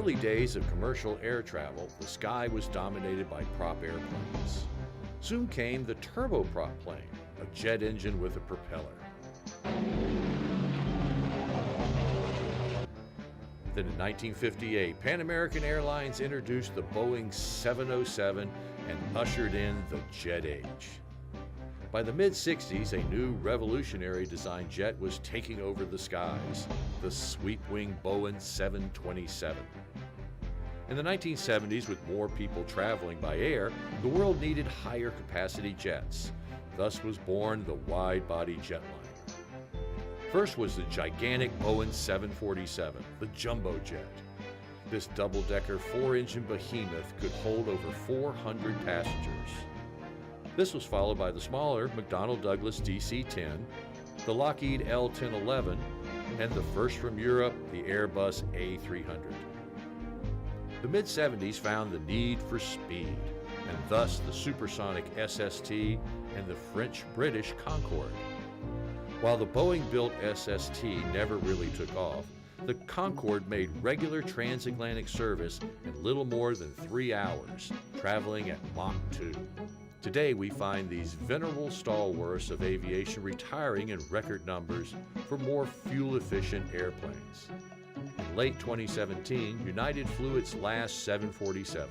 early days of commercial air travel, the sky was dominated by prop airplanes. Soon came the turboprop plane, a jet engine with a propeller. Then in 1958, Pan American Airlines introduced the Boeing 707 and ushered in the Jet Age. By the mid-60s, a new revolutionary design jet was taking over the skies, the sweep-wing Boeing 727. In the 1970s, with more people traveling by air, the world needed higher capacity jets. Thus was born the wide-body jetliner. First was the gigantic Boeing 747, the jumbo jet. This double-decker 4-engine behemoth could hold over 400 passengers. This was followed by the smaller McDonnell Douglas DC-10, the Lockheed L-1011, and the first from Europe, the Airbus A300. The mid-70s found the need for speed, and thus the supersonic SST and the French-British Concorde. While the Boeing-built SST never really took off, the Concorde made regular transatlantic service in little more than 3 hours, traveling at Mach 2. Today we find these venerable stalwarts of aviation retiring in record numbers for more fuel-efficient airplanes. In late 2017, United flew its last 747,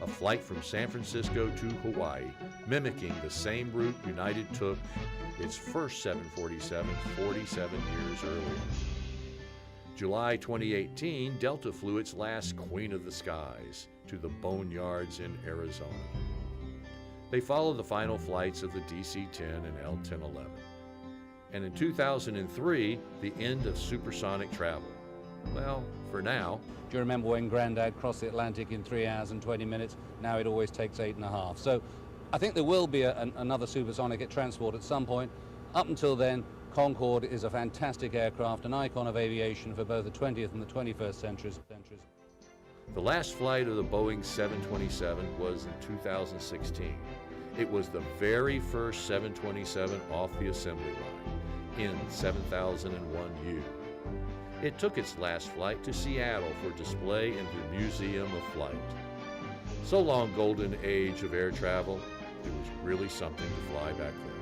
a flight from San Francisco to Hawaii, mimicking the same route United took its first 747 47 years earlier. July 2018, Delta flew its last Queen of the Skies to the Boneyards in Arizona. They followed the final flights of the DC-10 and L-1011. And in 2003, the end of supersonic travel. Well, for now. Do you remember when Grandad crossed the Atlantic in 3 hours and 20 minutes? Now it always takes 8.5. So I think there will be another supersonic transport at some point. Up until then, Concorde is a fantastic aircraft, an icon of aviation for both the 20th and the 21st centuries. The last flight of the Boeing 727 was in 2016. It was the very first 727 off the assembly line in 7001U. It took its last flight to Seattle for display in the Museum of Flight. So long, golden age of air travel. It was really something to fly back then.